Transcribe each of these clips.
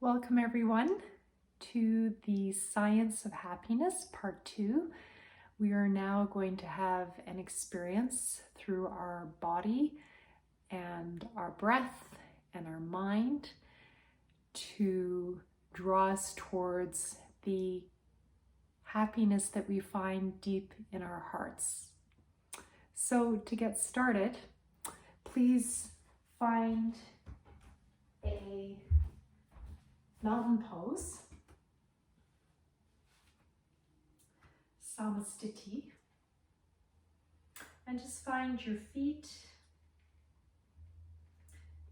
Welcome everyone to the Science of Happiness Part 2. We are now going to have an experience through our body and our breath and our mind to draw us towards the happiness that we find deep in our hearts. So to get started, please find a mountain pose, somatically, and just find your feet,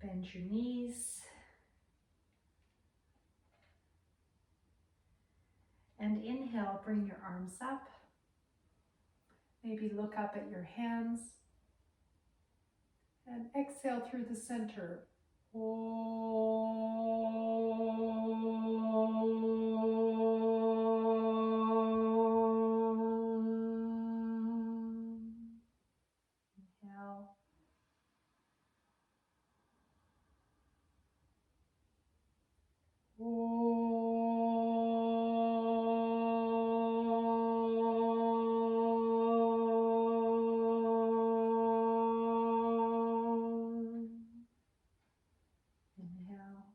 bend your knees, and inhale, bring your arms up, maybe look up at your hands, and exhale through the center. Inhale. Inhale.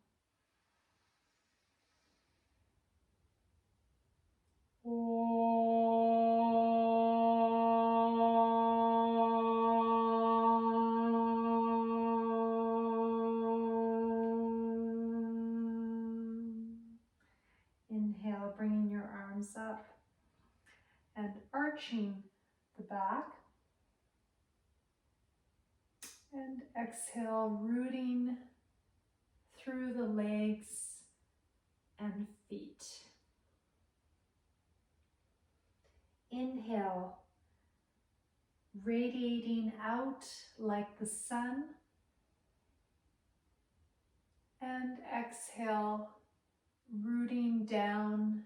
Inhale, bringing your arms up and arching the back. And exhale, rooting through the legs and feet. Inhale, radiating out like the sun. And exhale, rooting down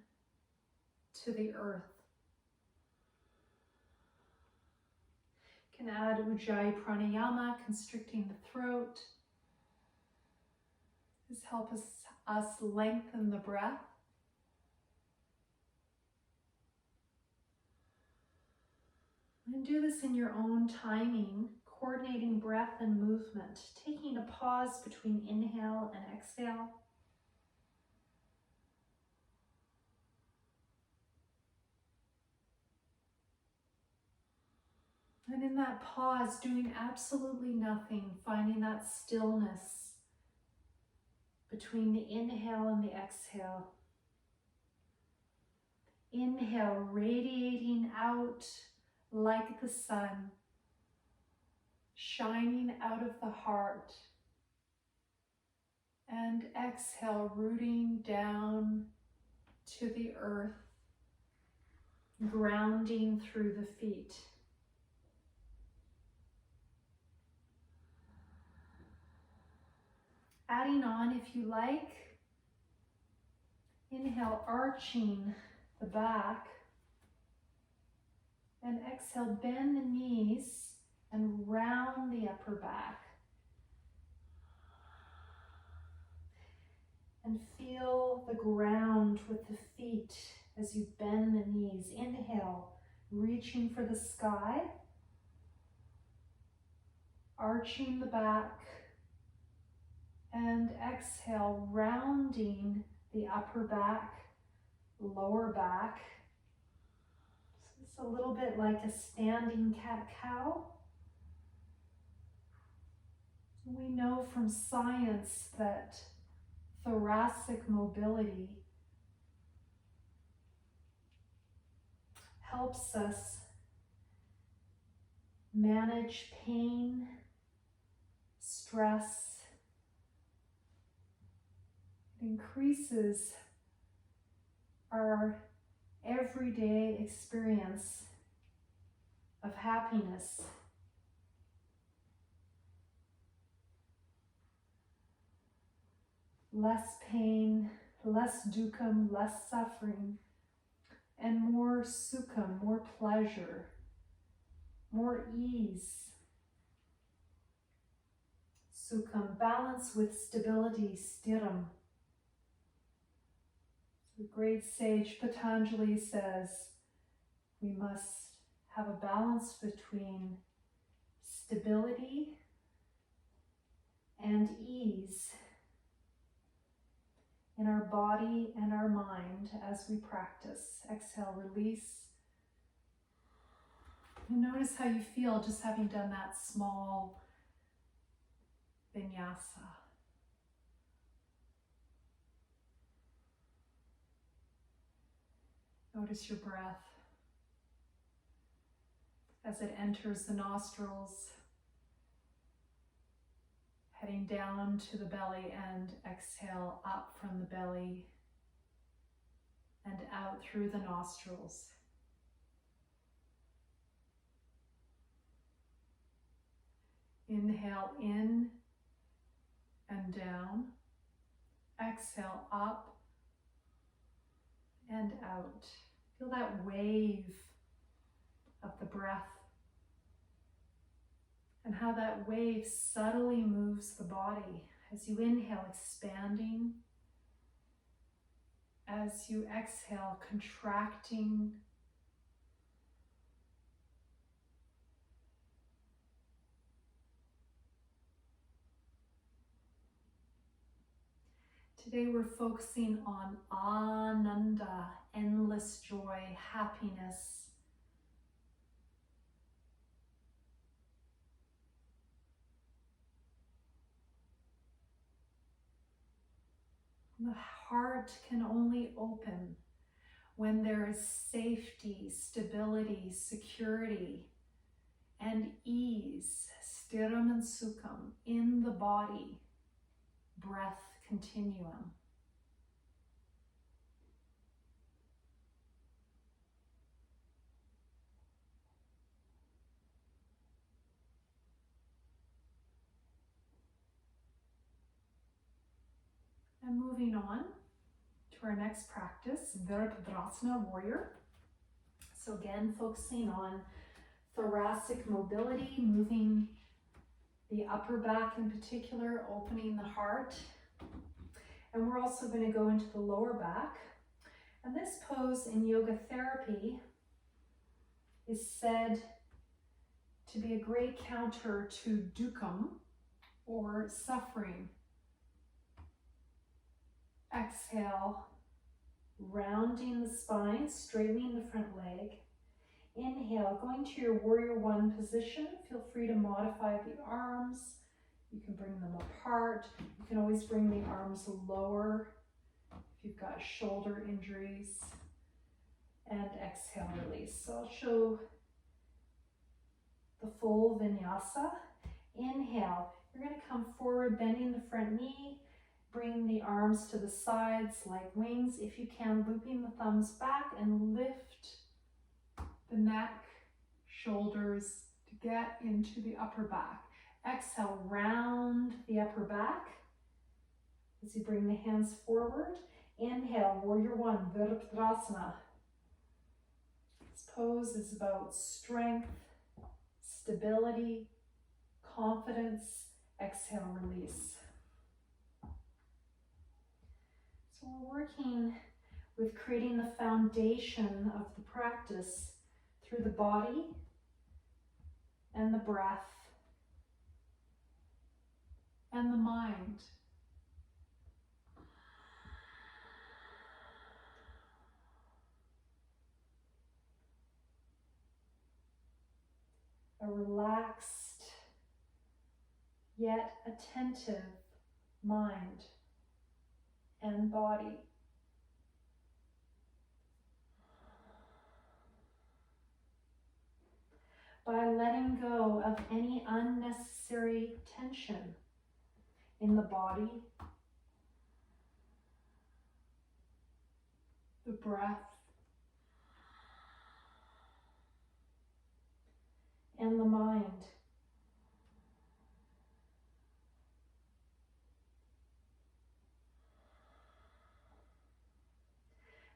to the earth. You can add Ujjayi Pranayama, constricting the throat. This helps us lengthen the breath. And do this in your own timing, coordinating breath and movement, taking a pause between inhale and exhale. And in that pause, doing absolutely nothing, finding that stillness between the inhale and the exhale. Inhale, radiating out like the sun, shining out of the heart. And exhale, rooting down to the earth, grounding through the feet. Adding on if you like. Inhale, arching the back. And exhale, bend the knees and round the upper back. And feel the ground with the feet as you bend the knees. Inhale, reaching for the sky. Arching the back. And exhale, rounding the upper back, lower back. So it's a little bit like a standing cat-cow. We know from science that thoracic mobility helps us manage pain, stress. It increases our everyday experience of happiness. Less pain, less dukkha, less suffering, and more sukham, more pleasure, more ease. Sukham, balance with stability, stiram. The great sage Patanjali says we must have a balance between stability and ease in our body and our mind as we practice. Exhale, release. And notice how you feel just having done that small vinyasa. Notice your breath as it enters the nostrils, heading down to the belly, and exhale up from the belly and out through the nostrils. Inhale in and down. Exhale up and out. Feel that wave of the breath and how that wave subtly moves the body. As you inhale, expanding. As you exhale, contracting. Today we're focusing on Ananda, endless joy, happiness. The heart can only open when there is safety, stability, security, and ease, stiram and sukham, in the body, breath continuum. And moving on to our next practice, Virabhadrasana, warrior. So again, focusing on thoracic mobility, moving the upper back in particular, opening the heart. And we're also going to go into the lower back. And this pose in yoga therapy is said to be a great counter to dukkam, or suffering. Exhale, rounding the spine, straightening the front leg. Inhale, going to your warrior one position. Feel free to modify the arms. You can bring them apart. You can always bring the arms lower if you've got shoulder injuries. And exhale, release. So I'll show the full vinyasa. Inhale, you're going to come forward, bending the front knee. Bring the arms to the sides like wings. If you can, looping the thumbs back and lift the neck, shoulders to get into the upper back. Exhale, round the upper back as you bring the hands forward. Inhale, warrior one, Virabhadrasana. This pose is about strength, stability, confidence. Exhale, release. So we're working with creating the foundation of the practice through the body and the breath and the mind. A relaxed yet attentive mind and body. By letting go of any unnecessary tension in the body, the breath, and the mind.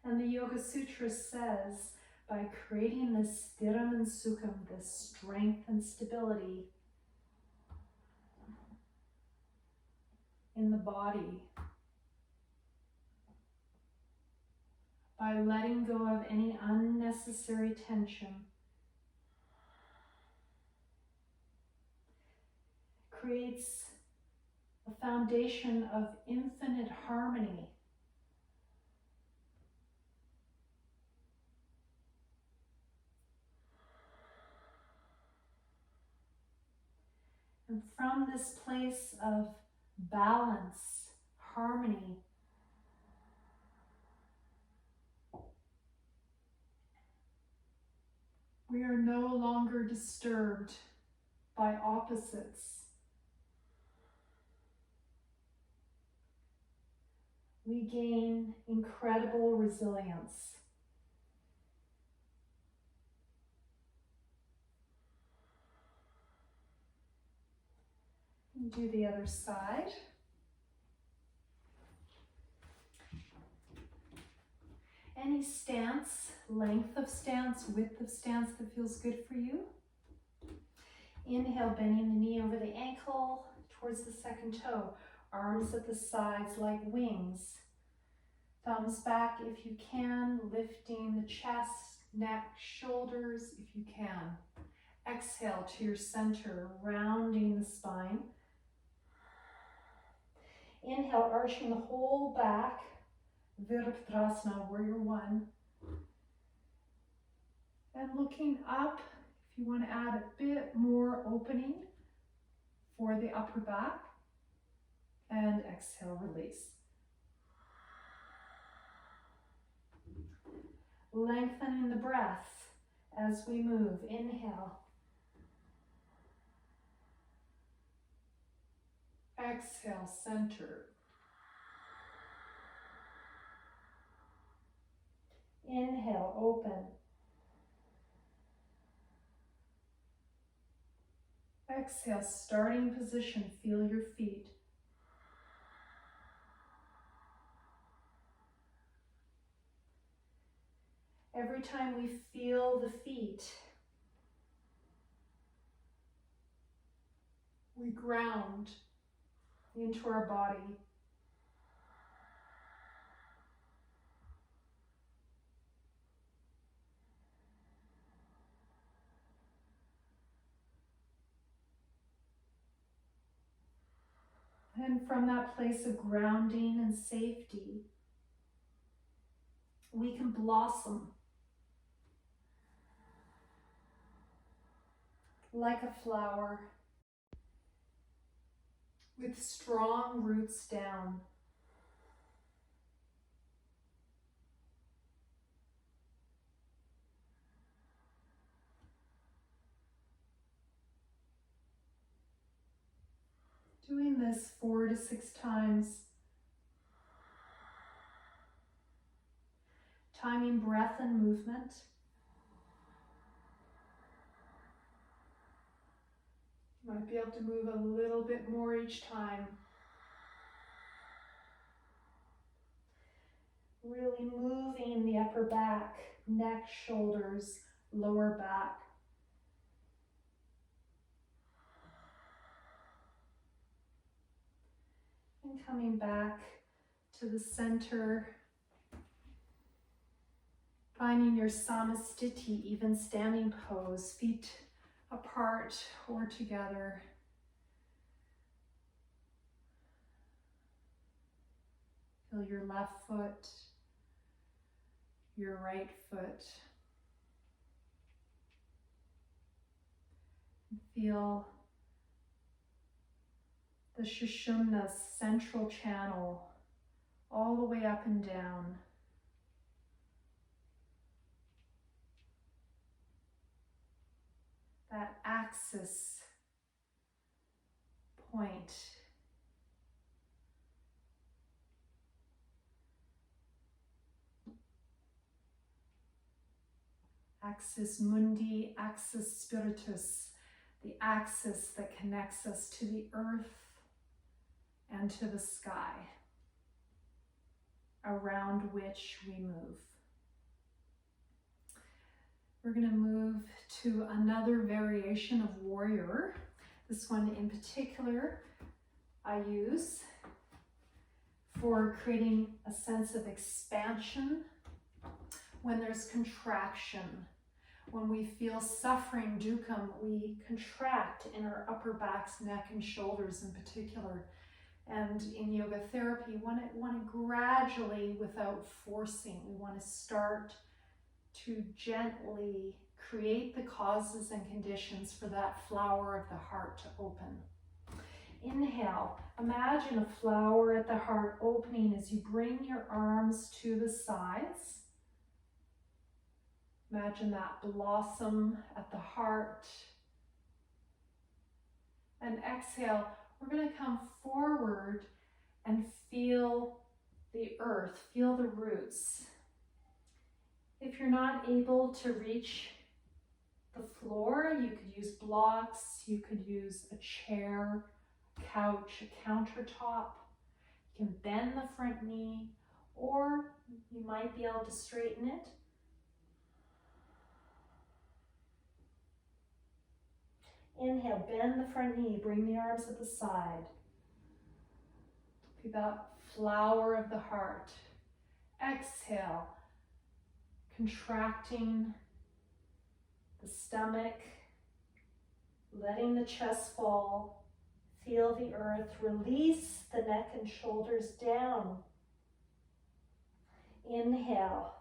And the Yoga Sutra says, by creating this stiram and sukham, this strength and stability in the body, by letting go of any unnecessary tension. Creates a foundation of infinite harmony. And from this place of balance, harmony, we are no longer disturbed by opposites. We gain incredible resilience. Do the other side. Any stance, length of stance, width of stance that feels good for you. Inhale, bending the knee over the ankle towards the second toe. Arms at the sides like wings. Thumbs back if you can, lifting the chest, neck, shoulders if you can. Exhale to your center, rounding the spine. Inhale, arching the whole back, Virabhadrasana, warrior one. And looking up, if you want to add a bit more opening for the upper back. And exhale, release. Lengthening the breath as we move. Inhale. Exhale, center. Inhale, open. Exhale, starting position, feel your feet. Every time we feel the feet, we ground into our body. And from that place of grounding and safety, we can blossom like a flower with strong roots down. Doing this 4 to 6 times. Timing breath and movement. You might be able to move a little bit more each time. Really moving the upper back, neck, shoulders, lower back. And coming back to the center. Finding your samastiti, even standing pose, feet apart or together. Feel your left foot, your right foot. Feel the Sushumna's central channel all the way up and down. That axis point. Axis mundi, axis spiritus, the axis that connects us to the earth and to the sky, around which we move. We're going to move to another variation of warrior. This one in particular I use for creating a sense of expansion When there's contraction, when we feel suffering, dukkha, we contract in our upper backs, neck, and shoulders in particular. And in yoga therapy, we want to gradually, without forcing, we want to start to gently create the causes and conditions for that flower of the heart to open. Inhale, imagine a flower at the heart opening as you bring your arms to the sides. Imagine that blossom at the heart. And exhale, we're going to come forward and feel the earth, feel the roots. If you're not able to reach the floor, you could use blocks, you could use a chair, couch, a countertop. You can bend the front knee, or you might be able to straighten it. Inhale, bend the front knee, bring the arms at the side. Be that flower of the heart. Exhale, contracting the stomach, letting the chest fall. Feel the earth. Release the neck and shoulders down. Inhale,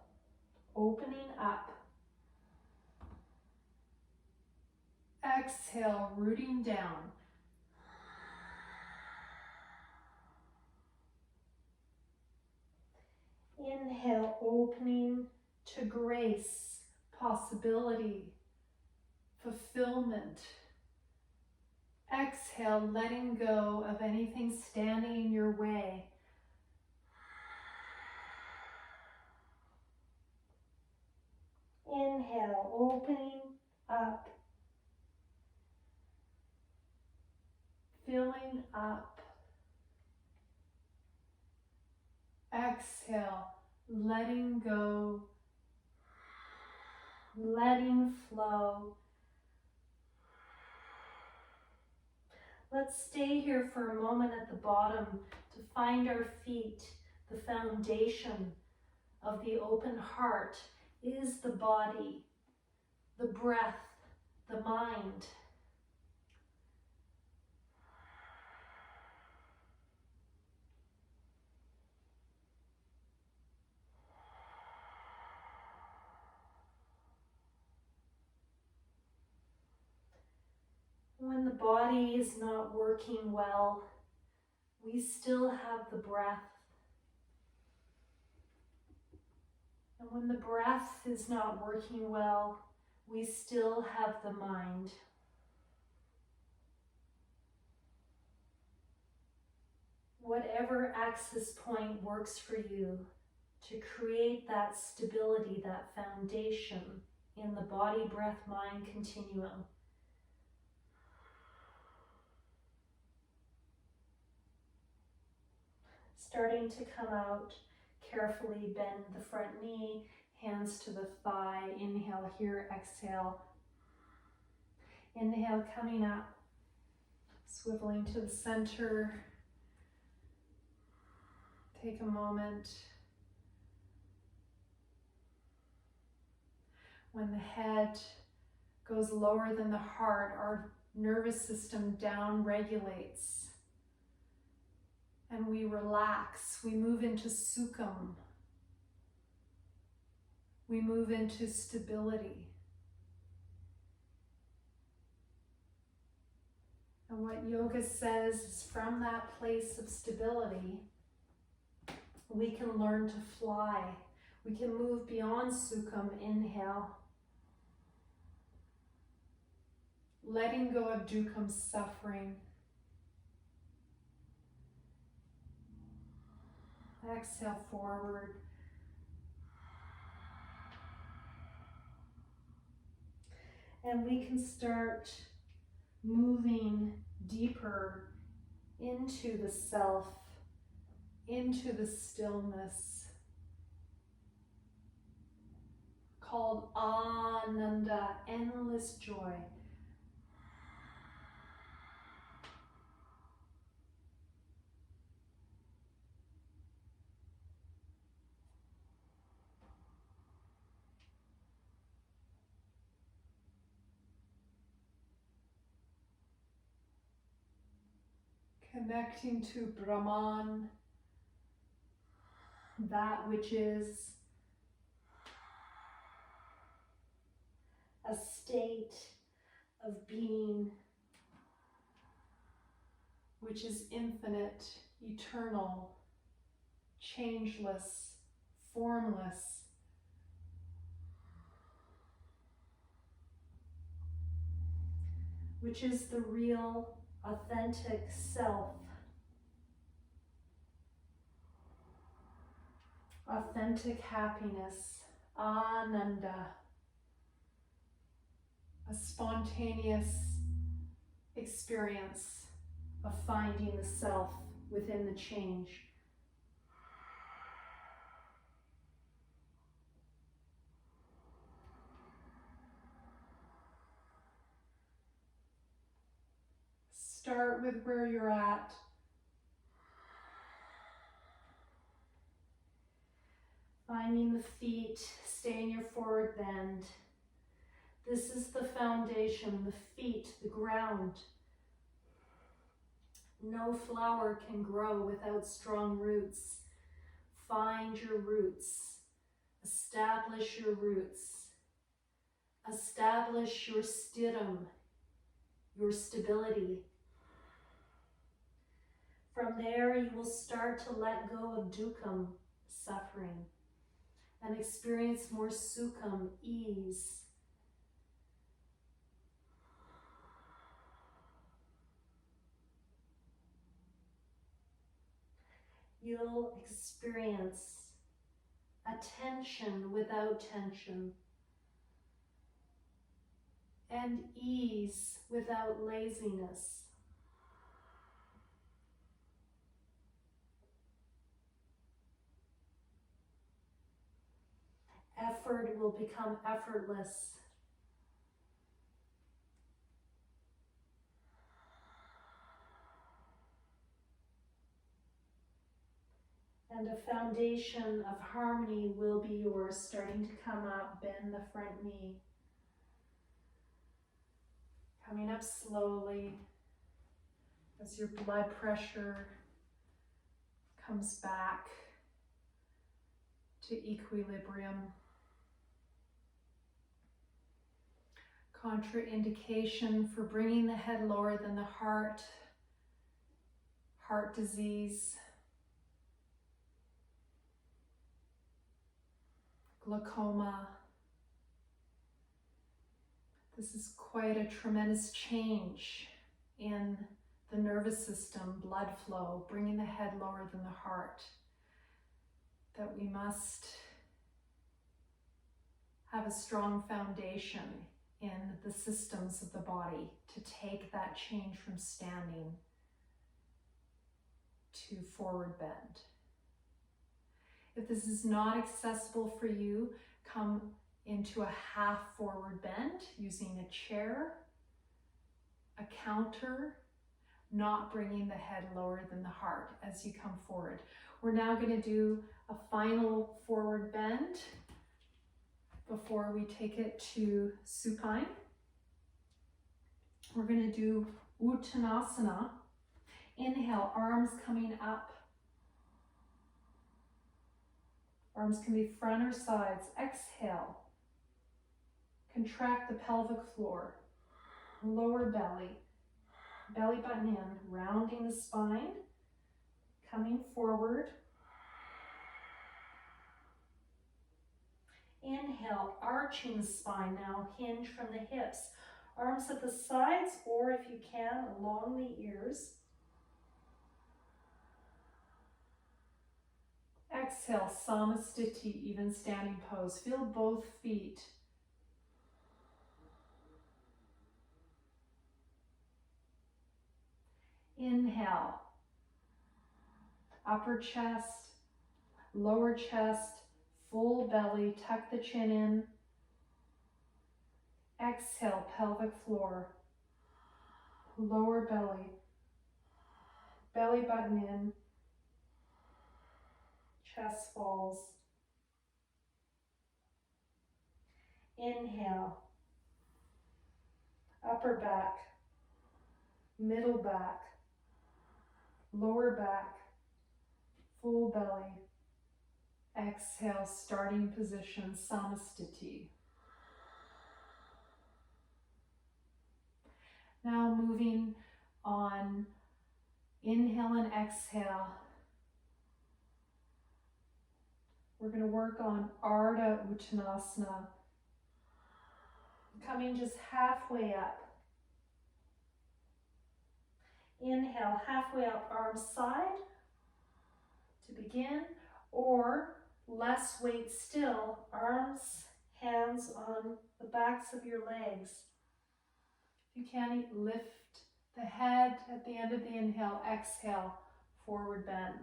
opening up. Exhale, rooting down. Inhale, opening to grace, possibility, fulfillment. Exhale, letting go of anything standing in your way. Inhale, opening up. Filling up. Exhale, letting go, letting flow. Let's stay here for a moment at the bottom to find our feet. The foundation of the open heart is the body, the breath, the mind. When the body is not working well, we still have the breath. And when the breath is not working well, we still have the mind. Whatever access point works for you to create that stability, that foundation in the body, breath, mind continuum. Starting to come out, carefully bend the front knee, hands to the thigh. Inhale here, exhale. Inhale, coming up, swiveling to the center. Take a moment. When the head goes lower than the heart, our nervous system down regulates. And we relax, we move into sukham. We move into stability. And what yoga says is from that place of stability, we can learn to fly. We can move beyond sukham. Inhale. Letting go of dukkham, suffering. Exhale forward. And we can start moving deeper into the self, into the stillness, called Ananda, endless joy. Connecting to Brahman, that which is a state of being, which is infinite, eternal, changeless, formless, which is the real, authentic self. authentic happiness, ananda, a spontaneous experience of finding the self within the change. Start with where you're at. Finding the feet, stay in your forward bend. This is the foundation, the feet, the ground. No flower can grow without strong roots. Find your roots. Establish your roots. Establish your stidham, your stability. From there, you will start to let go of dukkam, suffering, and experience more sukham, ease. You'll experience attention without tension, and ease without laziness. Effort will become effortless. And a foundation of harmony will be yours, starting to come up. Bend the front knee. Coming up slowly as your blood pressure comes back to equilibrium. Contraindication for bringing the head lower than the heart, heart disease, glaucoma. This is quite a tremendous change in the nervous system, blood flow, bringing the head lower than the heart, that we must have a strong foundation in the systems of the body to take that change from standing to forward bend. If this is not accessible for you, come into a half forward bend using a chair, a counter, not bringing the head lower than the heart as you come forward. We're now going to do a final forward bend before we take it to supine. We're going to do Uttanasana. Inhale, arms coming up. Arms can be front or sides. Exhale. Contract the pelvic floor. Lower belly. Belly button in, rounding the spine. Coming forward. Inhale, arching the spine now. Hinge from the hips. Arms at the sides, or if you can, along the ears. Exhale, Samastiti, even standing pose. Feel both feet. Inhale, upper chest, lower chest, full belly, tuck the chin in. Exhale, pelvic floor, lower belly, belly button in, chest falls. Inhale, upper back, middle back, lower back, full belly. Exhale, starting position, samasthiti. Now moving on, inhale and exhale. We're going to work on Ardha Uttanasana, coming just halfway up. Inhale, halfway up, arms side to begin, or less weight still, arms, hands on the backs of your legs. If you can, lift the head at the end of the inhale, exhale, forward bend.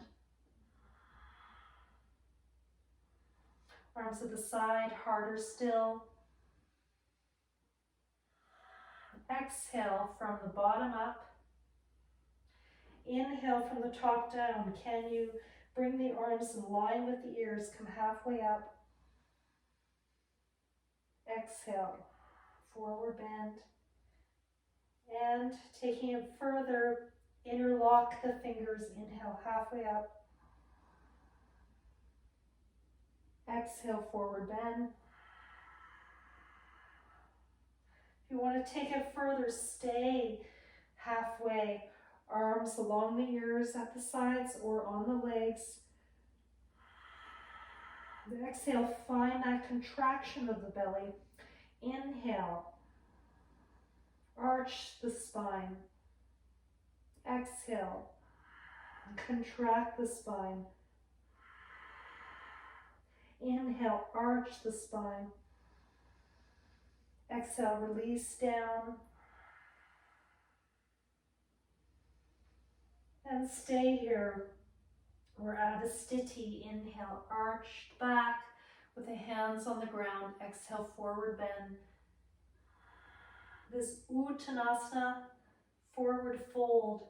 Arms at the side, harder still. Exhale from the bottom up. Inhale from the top down. Can you bring the arms in line with the ears? Come halfway up. Exhale, forward bend. And taking it further, interlock the fingers. Inhale, halfway up. Exhale, forward bend. If you want to take it further, stay halfway. Arms along the ears at the sides or on the legs. Exhale, find that contraction of the belly. Inhale, arch the spine. Exhale, contract the spine. Inhale, arch the spine. Exhale, release down. And stay here. We're at a sthiti. Inhale, arched back with the hands on the ground. Exhale, forward bend. This Uttanasana, forward fold,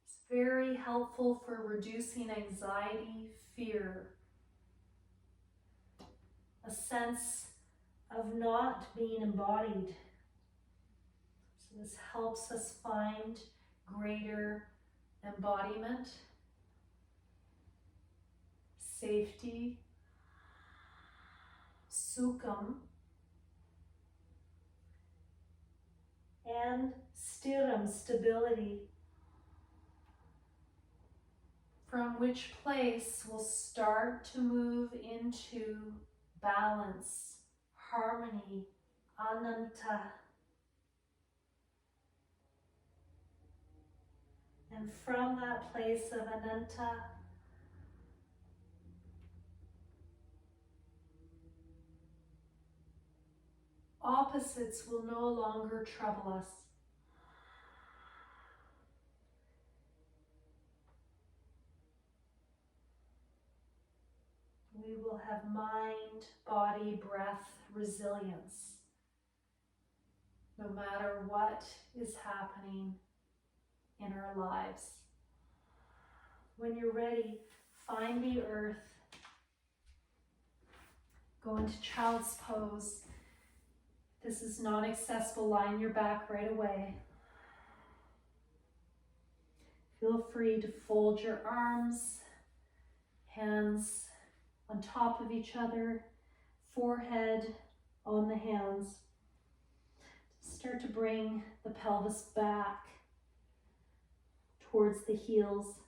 is very helpful for reducing anxiety, fear, a sense of not being embodied. So this helps us find greater embodiment, safety, sukham, and stiram, stability, from which place we'll start to move into balance, harmony, ananta. And from that place of ananta, opposites will no longer trouble us. We will have mind, body, breath, resilience, no matter what is happening in our lives. When you're ready, find the earth, go into child's pose. If this is not accessible, lie on your back right away. Feel free to fold your arms, hands on top of each other, forehead on the hands. Start to bring the pelvis back towards the heels.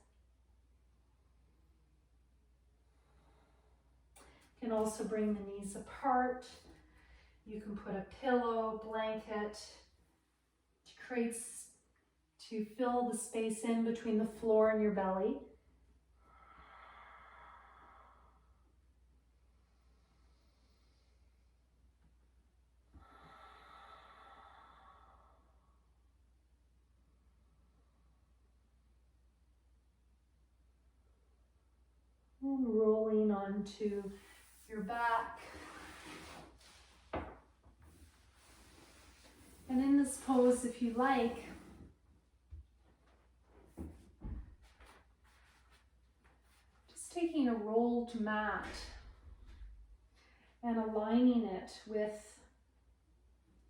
You can also bring the knees apart. You can put a pillow, blanket to fill the space in between the floor and your belly. And rolling onto your back. And in this pose, if you like, just taking a rolled mat and aligning it with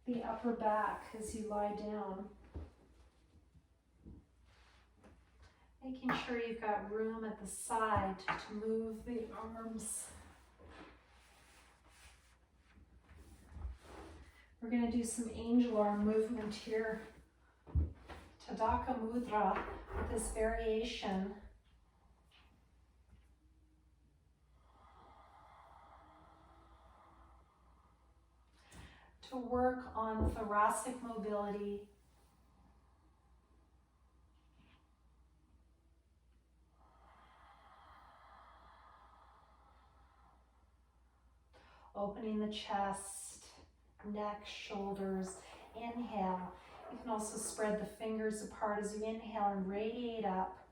the upper back as you lie down. Making sure you've got room at the side to move the arms. We're going to do some angel arm movement here. Tadaka Mudra with this variation. To work on thoracic mobility. Opening the chest, neck, shoulders. Inhale. You can also spread the fingers apart as you inhale and radiate up.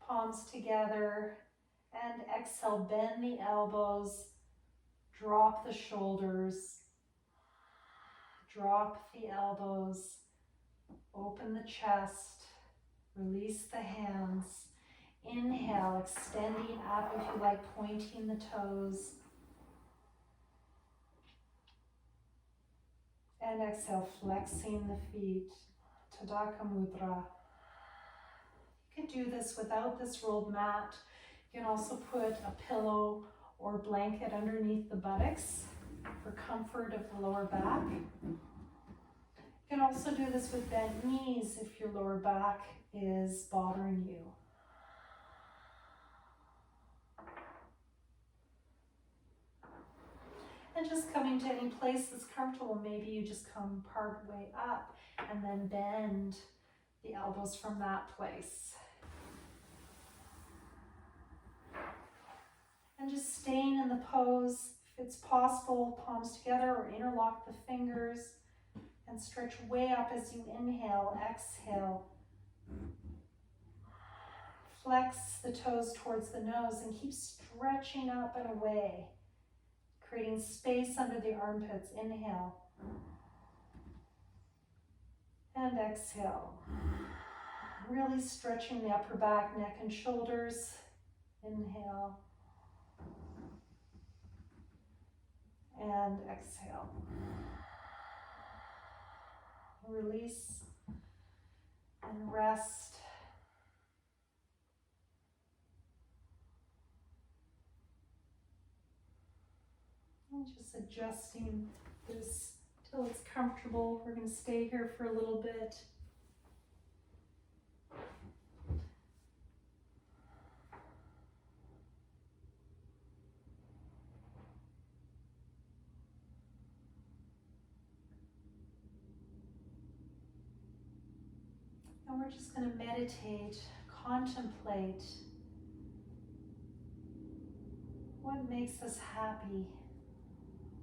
Palms together. And exhale, bend the elbows. Drop the shoulders. Drop the elbows. Open the chest. Release the hands. Inhale, extending up if you like, pointing the toes. And exhale, flexing the feet. Tadaka Mudra. You can do this without this rolled mat. You can also put a pillow or blanket underneath the buttocks for comfort of the lower back. You can also do this with bent knees if your lower back is bothering you. And just coming to any place that's comfortable. Maybe you just come part way up and then bend the elbows from that place. And just staying in the pose. If it's possible, palms together or interlock the fingers and stretch way up as you inhale, exhale. Flex the toes towards the nose and keep stretching up and away, creating space under the armpits. Inhale and exhale. Really stretching the upper back, neck, and shoulders. Inhale and exhale. Release and rest. And just adjusting this till it's comfortable. We're going to stay here for a little bit. And we're just going to meditate, contemplate what makes us happy,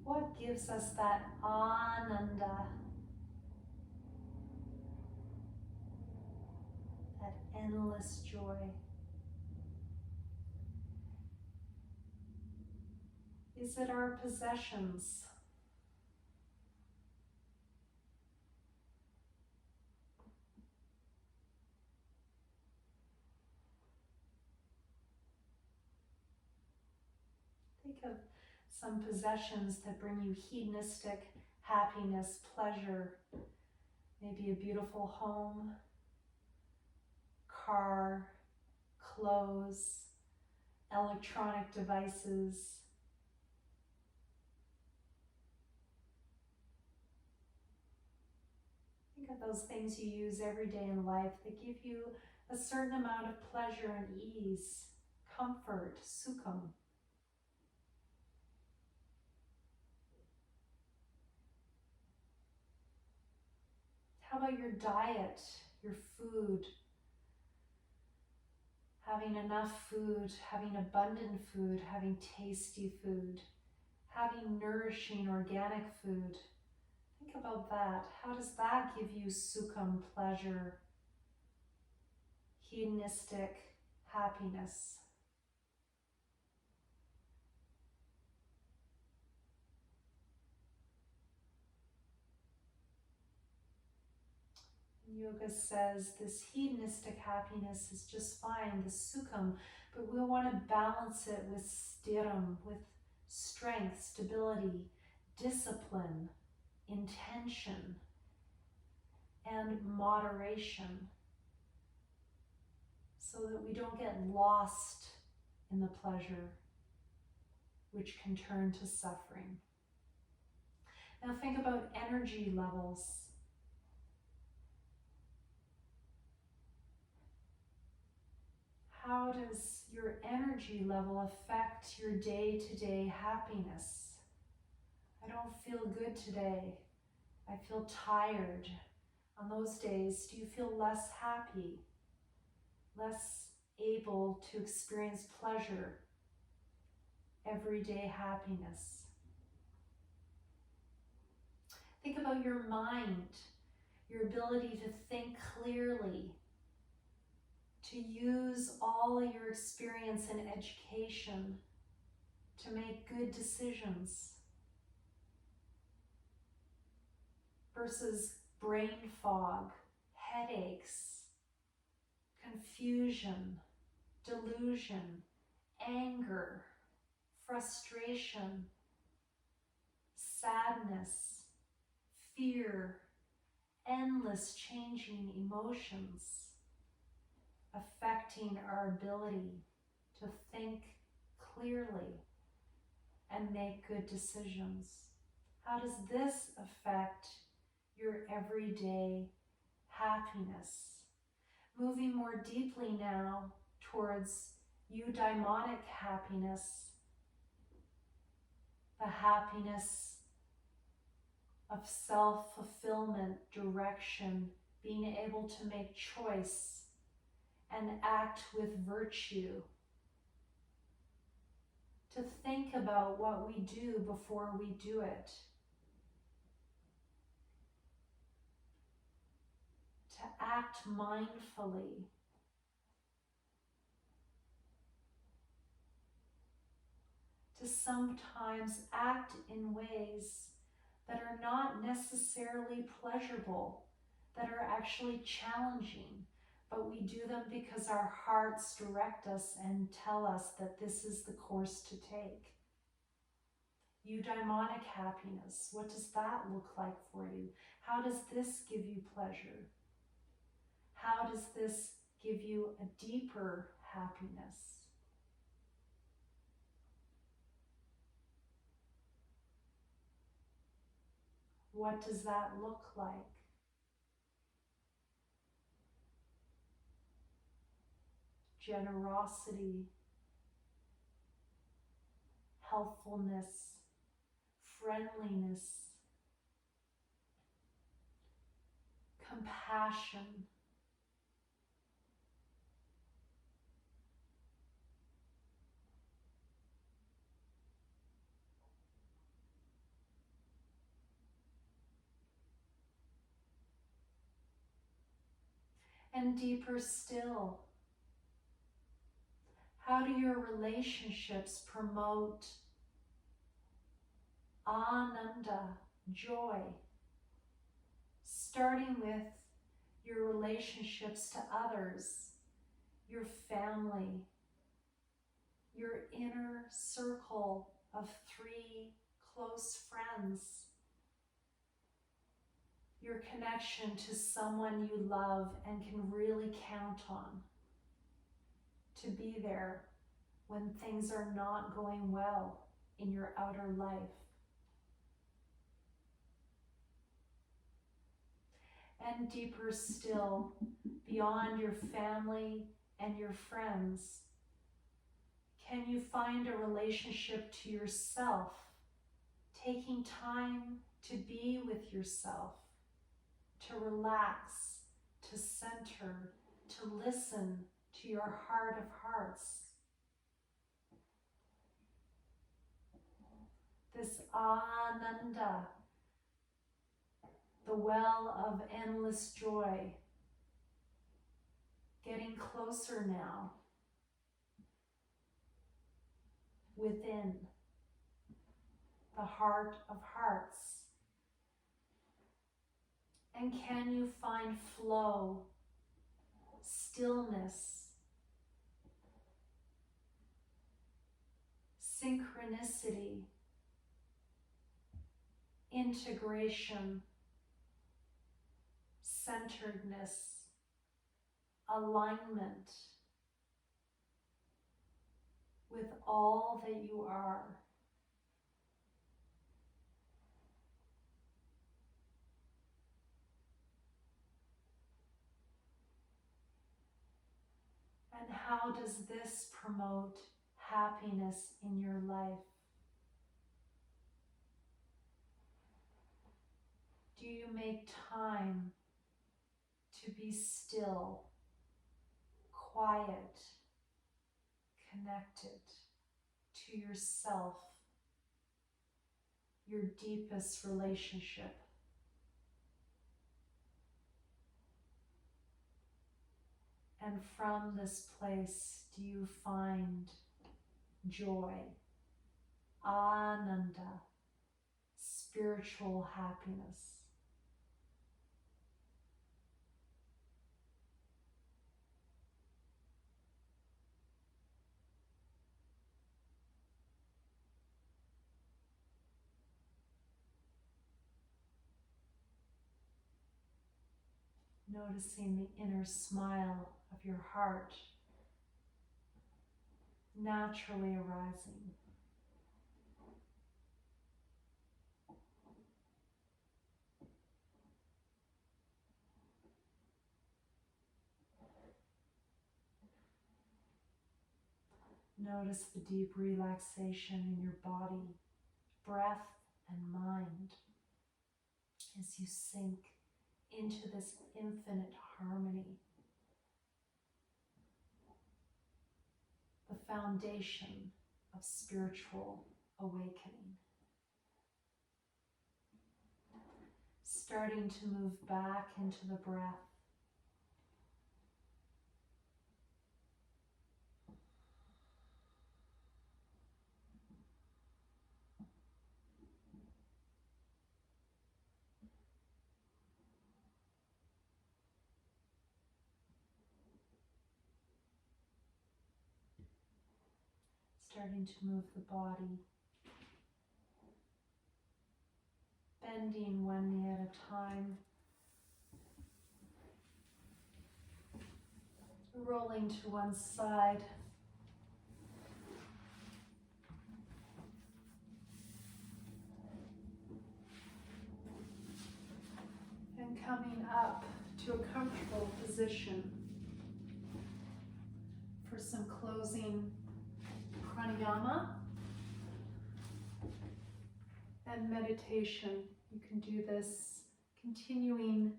what gives us that ananda, that endless joy. Is it our possessions? Think of some possessions that bring you hedonistic happiness, pleasure. Maybe a beautiful home, car, clothes, electronic devices. Think of those things you use every day in life that give you a certain amount of pleasure and ease, comfort, sukham. How about your diet, your food? Having enough food, having abundant food, having tasty food, having nourishing organic food. Think about that. How does that give you sukham, pleasure, hedonistic happiness? Yoga says this hedonistic happiness is just fine, the sukham, but we want to balance it with stiram, with strength, stability, discipline, intention, and moderation. so that we don't get lost in the pleasure, which can turn to suffering. Now think about energy levels. How does your energy level affect your day-to-day happiness? I don't feel good today. I feel tired. On those days, do you feel less happy, less able to experience pleasure, everyday happiness? Think about your mind, your ability to think clearly, to use all your experience and education to make good decisions versus brain fog, headaches, confusion, delusion, anger, frustration, sadness, fear, endless changing emotions affecting our ability to think clearly and make good decisions. How does this affect your everyday happiness? Moving more deeply now towards eudaimonic happiness, the happiness of self-fulfillment, direction, being able to make choice and act with virtue, to think about what we do before we do it, to act mindfully, to sometimes act in ways that are not necessarily pleasurable, that are actually challenging, but we do them because our hearts direct us and tell us that this is the course to take. Eudaimonic happiness, what does that look like for you? How does this give you pleasure? How does this give you a deeper happiness? What does that look like? Generosity, helpfulness, friendliness, compassion, and deeper still, how do your relationships promote ananda, joy, starting with your relationships to others, your family, your inner circle of 3 close friends, your connection to someone you love and can really count on to be there when things are not going well in your outer life. And deeper still, beyond your family and your friends, can you find a relationship to yourself, taking time to be with yourself, to relax, to center, to listen to your heart of hearts? This ananda, the well of endless joy, getting closer now within the heart of hearts. And can you find flow, stillness, synchronicity, integration, centeredness, alignment, with all that you are. And how does this promote happiness in your life? Do you make time to be still, quiet, connected to yourself, your deepest relationship? And from this place, do you find joy, ananda, spiritual happiness? Noticing the inner smile of your heart naturally arising. Notice the deep relaxation in your body, breath, and mind as you sink into this infinite harmony, the foundation of spiritual awakening. Starting to move back into the breath. Starting to move the body, bending one knee at a time, rolling to one side, and coming up to a comfortable position for some closing pranayama and meditation. You can do this continuing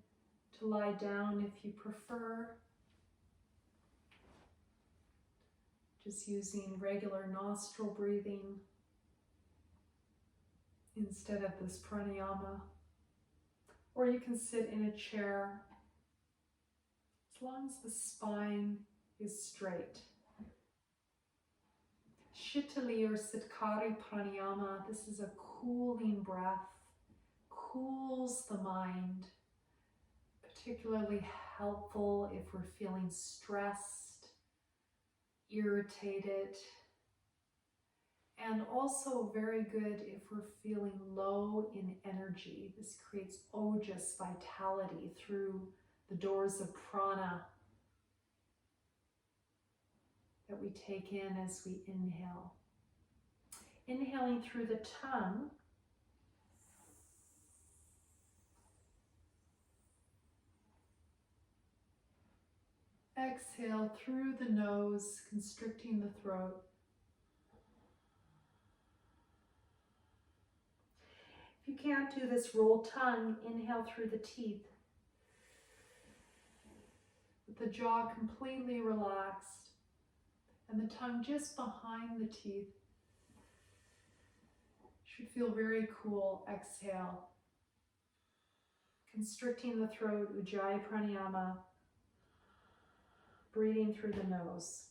to lie down if you prefer, just using regular nostril breathing instead of this pranayama. Or you can sit in a chair as long as the spine is straight. Shitali or Sitkari pranayama, this is a cooling breath, cools the mind, particularly helpful if we're feeling stressed, irritated, and also very good if we're feeling low in energy. This creates ojas, vitality, through the doors of prana that we take in as we inhale. Inhaling through the tongue, exhale through the nose, constricting the throat. If you can't do this rolled tongue, inhale through the teeth. With the jaw completely relaxed and the tongue just behind the teeth. Should feel very cool. Exhale. Constricting the throat, Ujjayi Pranayama. Breathing through the nose.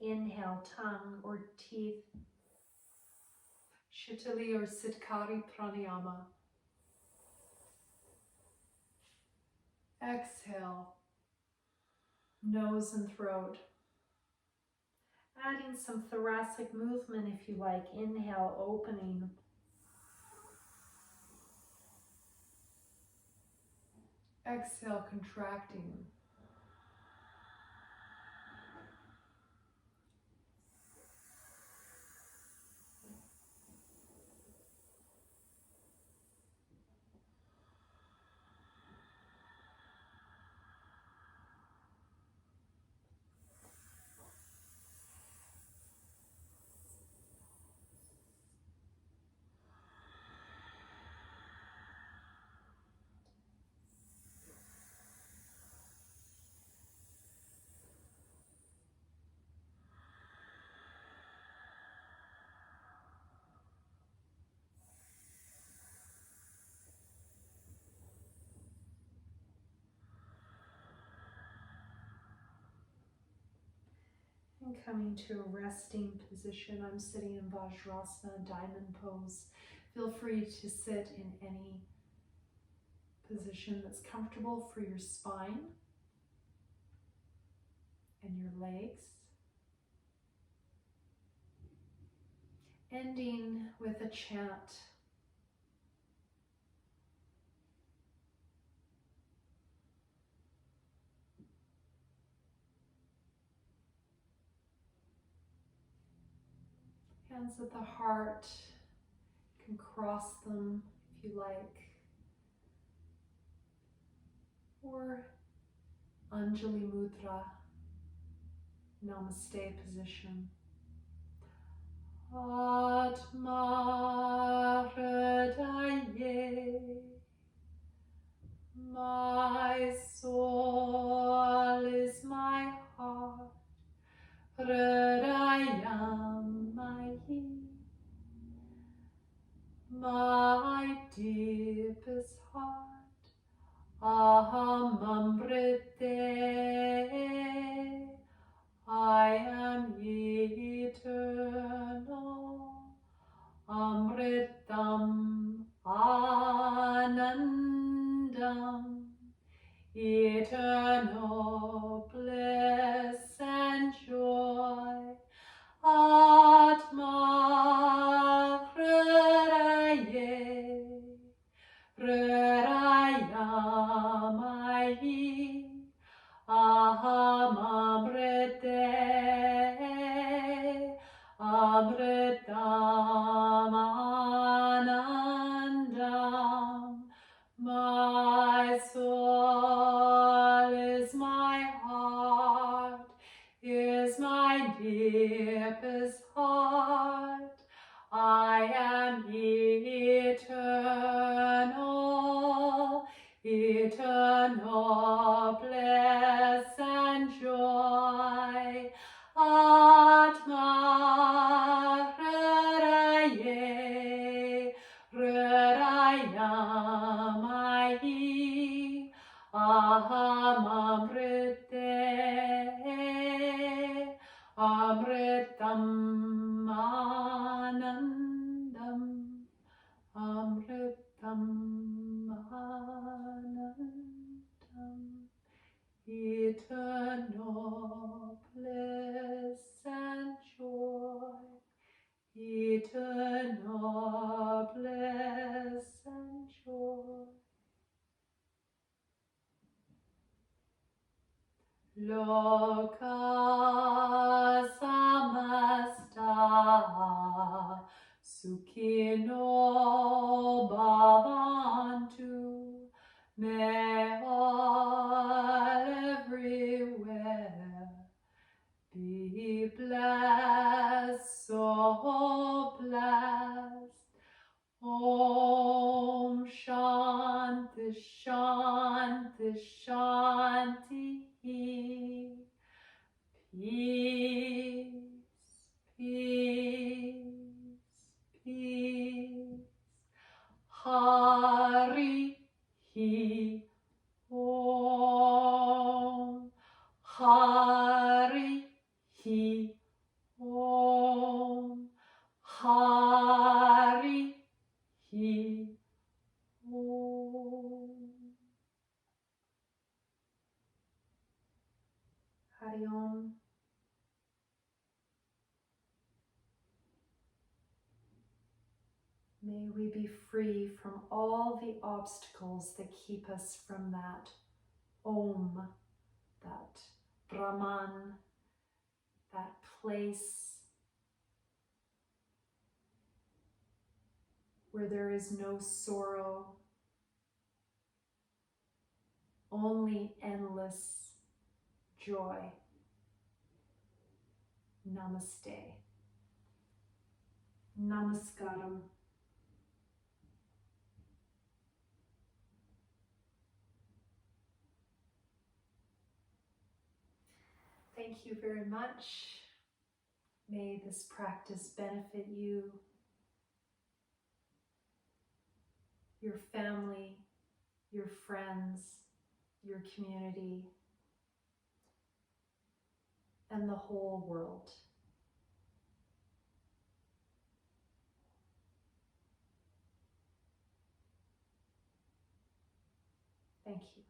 Inhale, tongue or teeth. Shitali or Sitkari Pranayama. Exhale, nose and throat. Adding some thoracic movement if you like. Inhale, opening. Exhale, contracting. And coming to a resting position. I'm sitting in Vajrasana, diamond pose. Feel free to sit in any position that's comfortable for your spine and your legs. Ending with a chant. Hands at the heart. You can cross them if you like. Or Anjali Mudra, Namaste position. Atma Hridaye. My soul is my heart. Hridayam my deepest heart. Aham Amrite. I am eternal. Amritam Anandam. Eternal bliss and joy. Atma Hridaye. Hridayamayi. Aham Amrite. Amritam Anandam. My soul is my heart, is my deepest heart. I am eternal, eternal bliss and joy. Atma Hridaye. Hridayamayi. Aham Amrite. Amritam Anandam. Amritam Anandam. Eternal bliss and joy. Eternal bliss and joy. Loka samasta sukhino bhavantu. May all everywhere be blessed, so blessed. Om Shanti Shanti Shanti. Peace, peace, peace. Hari Om. Hari Om. Hari Om. Hari Om. May we be free from all the obstacles that keep us from that Om, that Brahman, that place where there is no sorrow, only endless joy. Namaste. Namaskaram. Thank you very much. May this practice benefit you, your family, your friends, your community. and the whole world. Thank you.